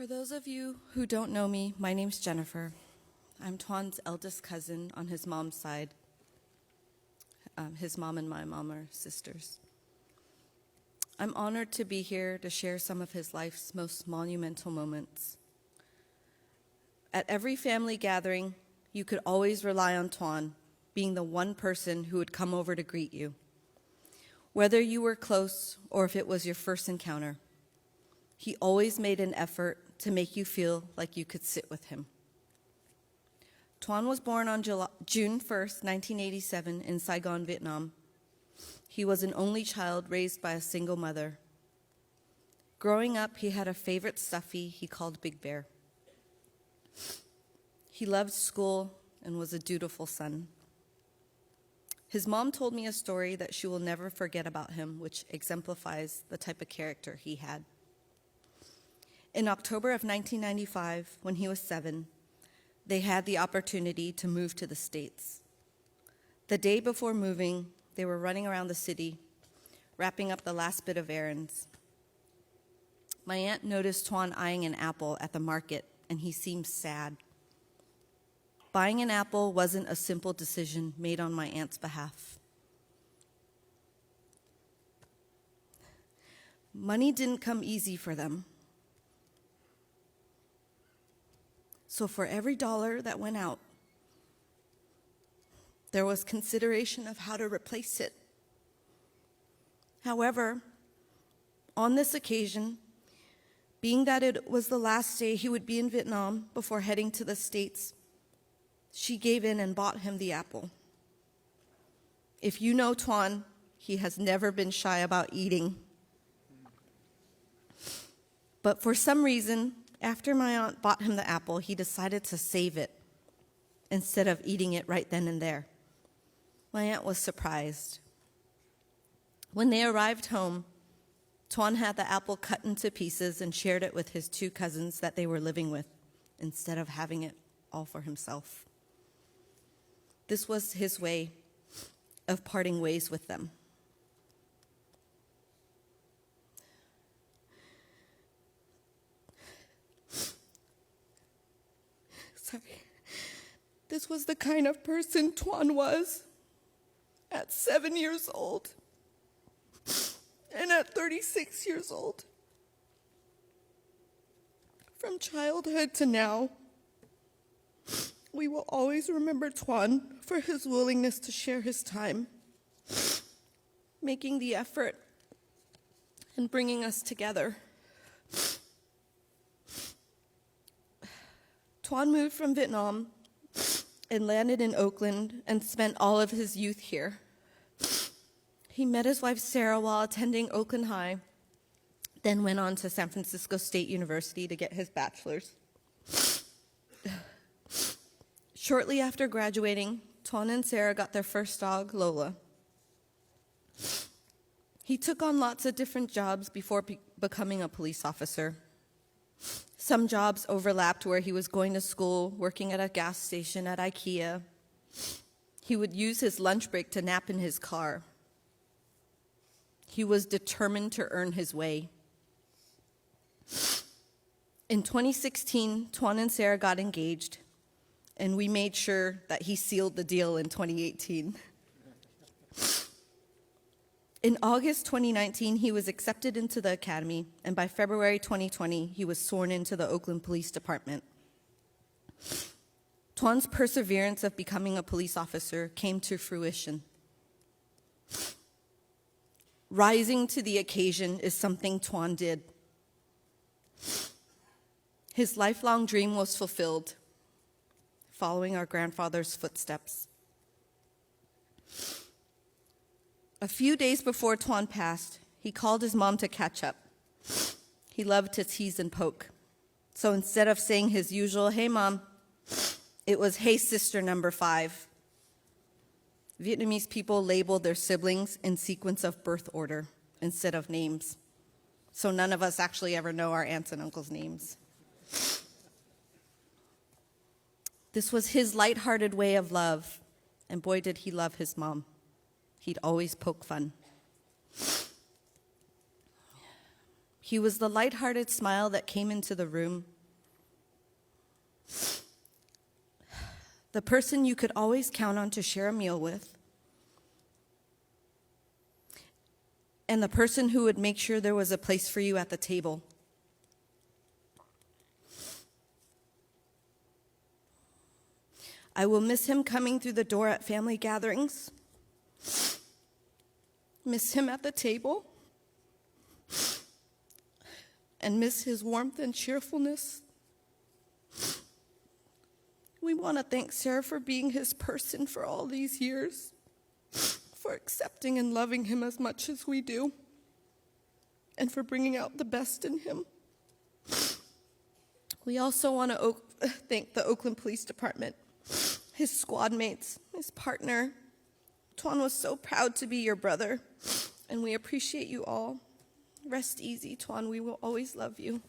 For those of you who don't know me, my name's Jennifer. I'm Tuan's eldest cousin on his mom's side. His mom and my mom are sisters. I'm honored to be here to share some of his life's most monumental moments. At every family gathering, you could always rely on Tuan being the one person who would come over to greet you, whether you were close or if it was your first encounter. He always made an effort to make you feel like you could sit with him. Tuan was born on June 1st, 1987 in Saigon, Vietnam. He was an only child raised by a single mother. Growing up, he had a favorite stuffy he called Big Bear. He loved school and was a dutiful son. His mom told me a story that she will never forget about him, which exemplifies the type of character he had. In October of 1995, when he was 7, they had the opportunity to move to the States. The day before moving, they were running around the city, wrapping up the last bit of errands. My aunt noticed Tuan eyeing an apple at the market, and he seemed sad. Buying an apple wasn't a simple decision made on my aunt's behalf. Money didn't come easy for them. So for every dollar that went out, there was consideration of how to replace it. However, on this occasion, being that it was the last day he would be in Vietnam before heading to the States, she gave in and bought him the apple. If you know Tuan, he has never been shy about eating. But for some reason, after my aunt bought him the apple, he decided to save it instead of eating it right then and there. My aunt was surprised. When they arrived home, Tuan had the apple cut into pieces and shared it with his 2 cousins that they were living with, instead of having it all for himself. This was his way of parting ways with them. Sorry. This was the kind of person Tuan was at 7 years old and at 36 years old. From childhood to now, we will always remember Tuan for his willingness to share his time, making the effort and bringing us together. Tuan moved from Vietnam and landed in Oakland and spent all of his youth here. He met his wife Sarah while attending Oakland High, then went on to San Francisco State University to get his bachelor's. Shortly after graduating, Tuan and Sarah got their first dog, Lola. He took on lots of different jobs before becoming a police officer. Some jobs overlapped where he was going to school, working at a gas station, at IKEA. He would use his lunch break to nap in his car. He was determined to earn his way. In 2016, Tuan and Sarah got engaged, and we made sure that he sealed the deal in 2018. In August 2019, he was accepted into the academy, and by February 2020, he was sworn into the Oakland Police Department. Tuan's perseverance of becoming a police officer came to fruition. Rising to the occasion is something Tuan did. His lifelong dream was fulfilled, following our grandfather's footsteps. A few days before Tuan passed, he called his mom to catch up. He loved to tease and poke. So instead of saying his usual, "Hey, Mom," it was, "Hey, sister number 5. Vietnamese people labeled their siblings in sequence of birth order instead of names. So none of us actually ever know our aunts and uncles' names. This was his lighthearted way of love, and boy, did he love his mom. He'd always poke fun. He was the lighthearted smile that came into the room. The person you could always count on to share a meal with. And the person who would make sure there was a place for you at the table. I will miss him coming through the door at family gatherings. Miss him at the table. And miss his warmth and cheerfulness. We want to thank Sarah for being his person for all these years, for accepting and loving him as much as we do, and for bringing out the best in him. We also want to thank the Oakland Police Department, his squad mates, his partner. Tuan was so proud to be your brother, and we appreciate you all. Rest easy, Tuan. We will always love you.